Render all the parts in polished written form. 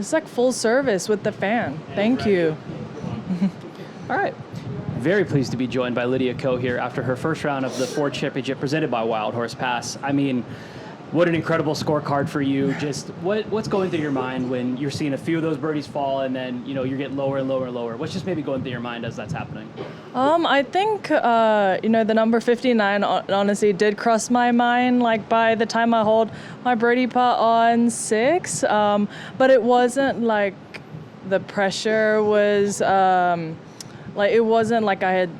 It's like full service with the fan. Thank you. All right. Very pleased to be joined by Lydia Ko here after her first round of the Ford Championship presented by Wild Horse Pass. I mean, what an incredible scorecard for you. Just what's going through your mind when you're seeing a few of those birdies fall and then, you're getting lower and lower and lower? What's just maybe going through your mind as that's happening? I think, the number 59 honestly did cross my mind, like by the time I hold my birdie putt on 6. But it wasn't like the pressure was, it wasn't like I had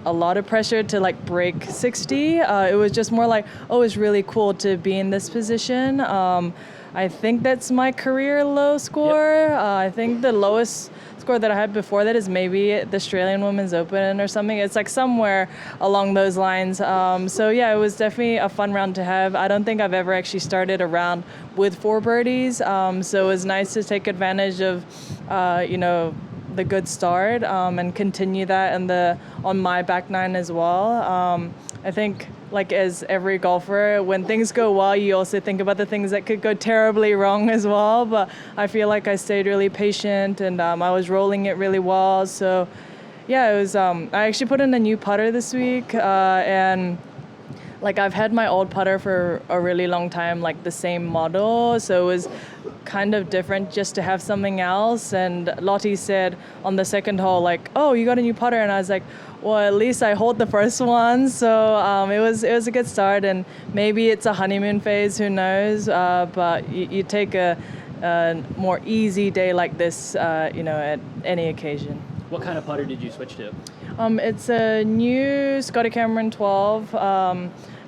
a lot of pressure to like break 60. It was just more like, oh, it's really cool to be in this position. I think that's my career low score. Yep. I think the lowest score that I had before that is maybe the Australian Women's Open or something. It's like somewhere along those lines. So yeah, it was definitely a fun round to have. I don't think I've ever actually started a round with 4 birdies. So it was nice to take advantage of, the good start and continue that on my back 9 as well. I think, like as every golfer, when things go well, you also think about the things that could go terribly wrong as well. But I feel like I stayed really patient and I was rolling it really well. So yeah, it was. I actually put in a new putter this week and. Like I've had my old putter for a really long time, like the same model. So it was kind of different just to have something else. And Lottie said on the second hole, like, oh, you got a new putter. And I was like, well, at least I hold the first one. So it was a good start. And maybe it's a honeymoon phase, who knows? But you take a more easy day like this, at any occasion. What kind of putter did you switch to? It's a new Scotty Cameron 12.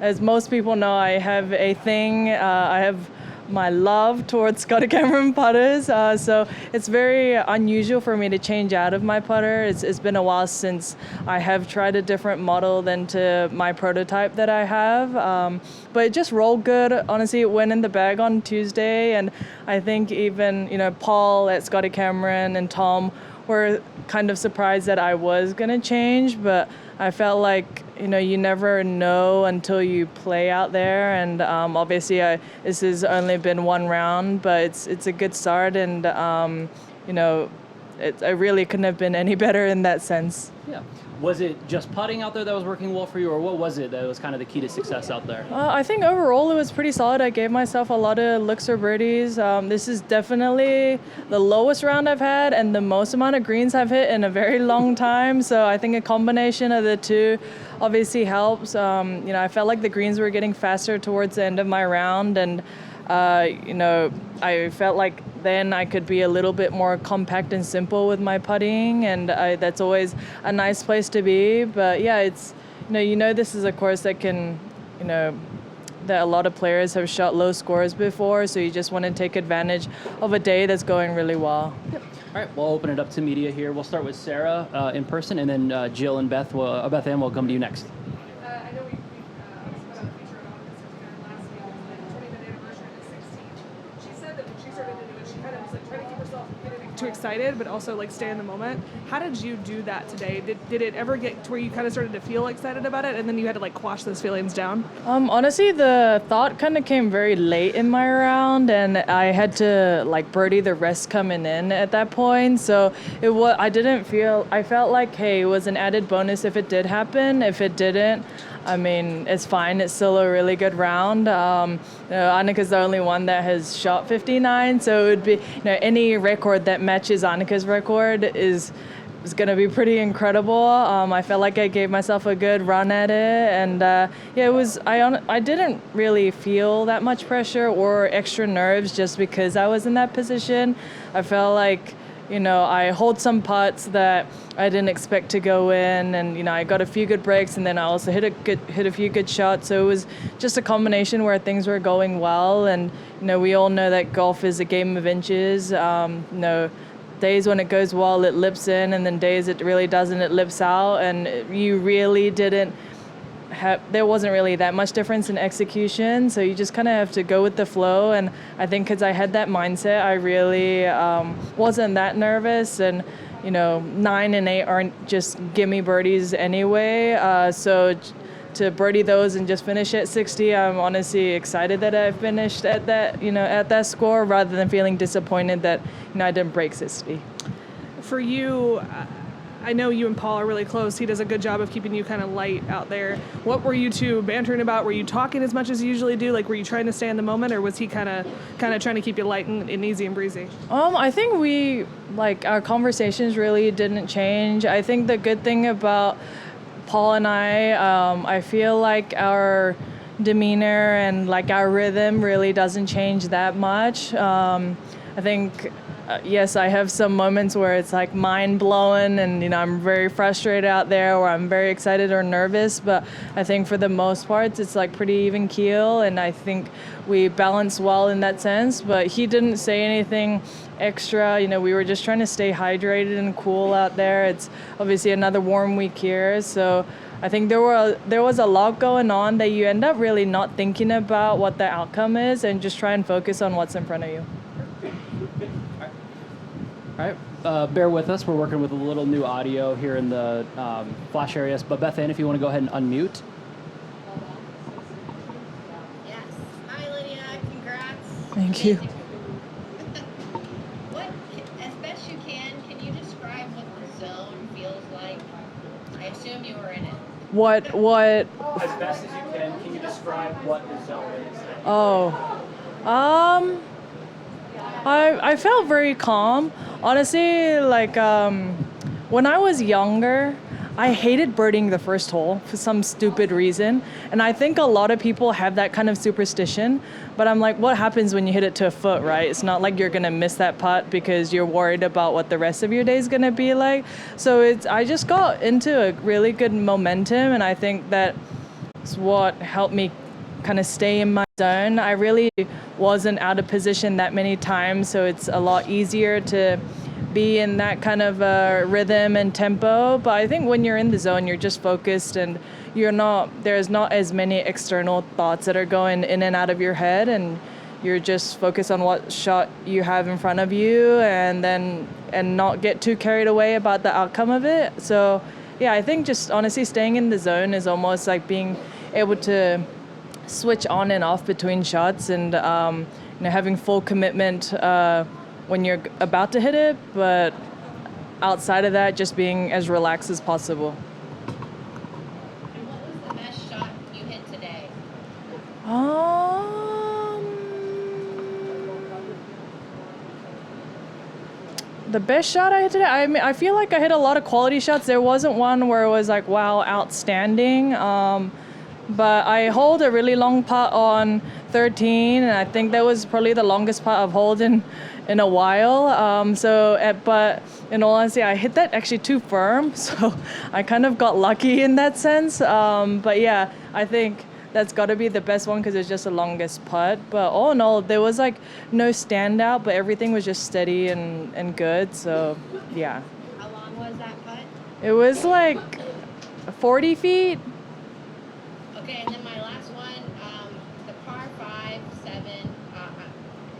As most people know, I have a thing. I have my love towards Scotty Cameron putters. So it's very unusual for me to change out of my putter. It's been a while since I have tried a different model than to my prototype that I have. But it just rolled good. Honestly, it went in the bag on Tuesday. And I think even, Paul at Scotty Cameron and Tom were kind of surprised that I was going to change, but I felt like, you never know until you play out there. And obviously this has only been one round, but it's a good start. And, I really couldn't have been any better in that sense. Yeah. Was it just putting out there that was working well for you, or what was it that was kind of the key to success out there? I think overall it was pretty solid. I gave myself a lot of looks or birdies. This is definitely the lowest round I've had and the most amount of greens I've hit in a very long time. So I think a combination of the two obviously helps. I felt like the greens were getting faster towards the end of my round, and I felt like then I could be a little bit more compact and simple with my putting, and that's always a nice place to be. But yeah, it's this is a course that can that a lot of players have shot low scores before, so you just want to take advantage of a day that's going really well. Yep. All right, we'll open it up to media here. We'll start with Sarah in person, and then Jill and Beth Ann will come to you next. I know we put out a feature about this last week, the 20th anniversary of the 16. She said that when she started to do it, she kind of was like trying to keep herself from getting too excited, but also like stay in the moment. How did you do that today? Did it ever get to where you kind of started to feel excited about it, and then you had to like quash those feelings down? Honestly, the thought kind of came very late in my round, and I had to like birdie the rest coming in at that point. So I felt like, hey, it was an added bonus if it did happen. If it didn't, I mean, it's fine. It's still a really good round. Annika's the only one that has shot 59, so it would be, any record that matches Annika's record is going to be pretty incredible. I felt like I gave myself a good run at it, and it was. I didn't really feel that much pressure or extra nerves just because I was in that position. I felt like, I hold some putts that I didn't expect to go in, and I got a few good breaks, and then I also hit a few good shots. So it was just a combination where things were going well, and we all know that golf is a game of inches. Days when it goes well, it lips in, and then days it really doesn't, it lips out, and you really didn't. There wasn't really that much difference in execution, so you just kind of have to go with the flow. And I think because I had that mindset, I really wasn't that nervous. And 9 and 8 aren't just gimme birdies anyway. So to birdie those and just finish at 60. I'm honestly excited that I finished at that, at that score rather than feeling disappointed that, I didn't break 60. For you, I know you and Paul are really close. He does a good job of keeping you kind of light out there. What were you two bantering about? Were you talking as much as you usually do? Like, were you trying to stay in the moment, or was he kind of trying to keep you light and easy and breezy? I think our conversations really didn't change. I think the good thing about Paul and I feel like our demeanor and like our rhythm really doesn't change that much. I think yes, I have some moments where it's like mind blowing and, I'm very frustrated out there, or I'm very excited or nervous. But I think for the most part, it's like pretty even keel. And I think we balance well in that sense. But he didn't say anything extra. We were just trying to stay hydrated and cool out there. It's obviously another warm week here. So I think there was a lot going on that you end up really not thinking about what the outcome is and just try and focus on what's in front of you. All right, bear with us. We're working with a little new audio here in the flash areas. But Beth Ann, if you want to go ahead and unmute. Yes. Hi, Lydia. Congrats. Thank you. As best you can you describe what the zone feels like? I assume you were in it. What? As best as you can you describe what the zone is? I felt very calm. Honestly, like when I was younger, I hated birding the first hole for some stupid reason. And I think a lot of people have that kind of superstition. But I'm like, what happens when you hit it to a foot, right? It's not like you're going to miss that putt because you're worried about what the rest of your day is going to be like. So I just got into a really good momentum. And I think that's what helped me kind of stay in my zone. I really wasn't out of position that many times, so it's a lot easier to be in that kind of rhythm and tempo. But I think when you're in the zone, you're just focused and there's not as many external thoughts that are going in and out of your head, and you're just focused on what shot you have in front of you and not get too carried away about the outcome of it. So yeah, I think just honestly staying in the zone is almost like being able to switch on and off between shots and having full commitment when you're about to hit it, but outside of that, just being as relaxed as possible. And what was the best shot you hit today? The best shot I hit today, I feel like I hit a lot of quality shots. There wasn't one where it was like, wow, outstanding. But I hold a really long putt on 13, and I think that was probably the longest putt I've held in a while. But in all honesty, I hit that actually too firm, so I kind of got lucky in that sense. But yeah, I think that's got to be the best one because it's just the longest putt. But all in all, there was like no standout, but everything was just steady and good. So yeah. How long was that putt? It was like 40 feet. Okay, and then my last one, the par 5, 7.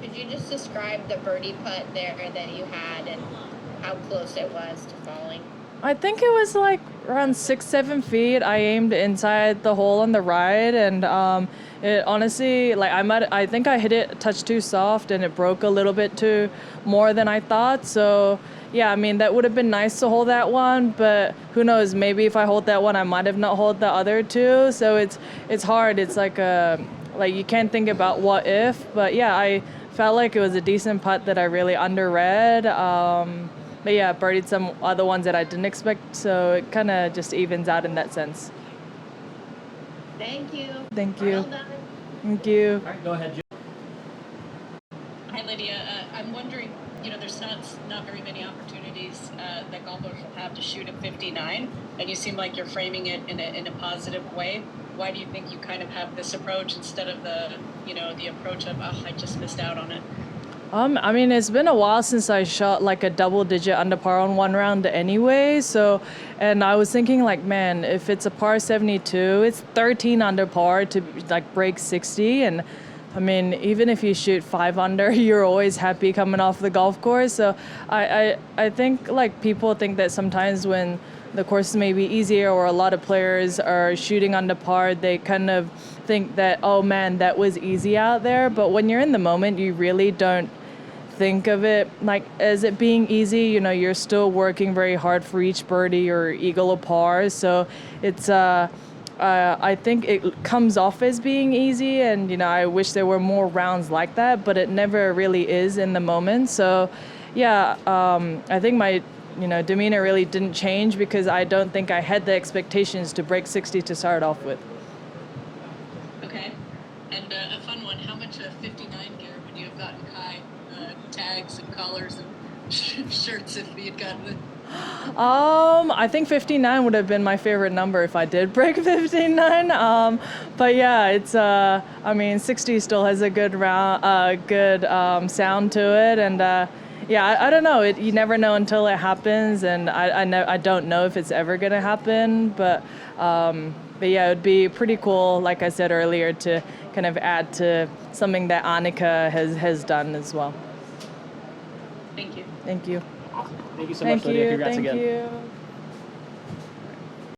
Could you just describe the birdie putt there that you had and how close it was to falling? I think it was like around 6-7 feet. I aimed inside the hole on the right, and it honestly, like I think I hit it a touch too soft, and it broke a little bit too more than I thought. So yeah, I mean that would have been nice to hold that one, but who knows? Maybe if I hold that one, I might have not hold the other two. So it's hard. It's like you can't think about what if, but yeah, I felt like it was a decent putt that I really underread. But yeah, birdied some other ones that I didn't expect, so it kind of just evens out in that sense. Thank you. Thank you. Well done. Thank you. All right, go ahead, Jill. Hi, Lydia. I'm wondering, there's not very many opportunities that golfers will have to shoot at 59, and you seem like you're framing it in a positive way. Why do you think you kind of have this approach instead of the approach of, I just missed out on it? I mean, it's been a while since I shot like a double-digit under par on one round anyway. So, and I was thinking like, man, if it's a par 72, it's 13 under par to like break 60, and I mean, even if you shoot 5 under, you're always happy coming off the golf course. So I think like people think that sometimes when the course may be easier or a lot of players are shooting under par, they kind of think that, oh man, that was easy out there. But when you're in the moment, you really don't think of it like as it being easy. You know, you're still working very hard for each birdie or eagle or par. So it's I think it comes off as being easy, and you know, I wish there were more rounds like that, but it never really is in the moment. So, yeah, I think my demeanor really didn't change because I don't think I had the expectations to break 60 to start off with. Okay. And a fun one, how much 59 gear would you have gotten Kai? Tags and collars and shirts if he had gotten it? I think 59 would have been my favorite number if I did break 59. But yeah, it's I mean, 60 still has a good sound to it, and yeah, I don't know. You never know until it happens, and I don't know if it's ever gonna happen. But yeah, it'd be pretty cool, like I said earlier, to kind of add to something that Annika has done as well. Thank you. Thank you. Thank you so much, Lydia. Congrats again. Thank you.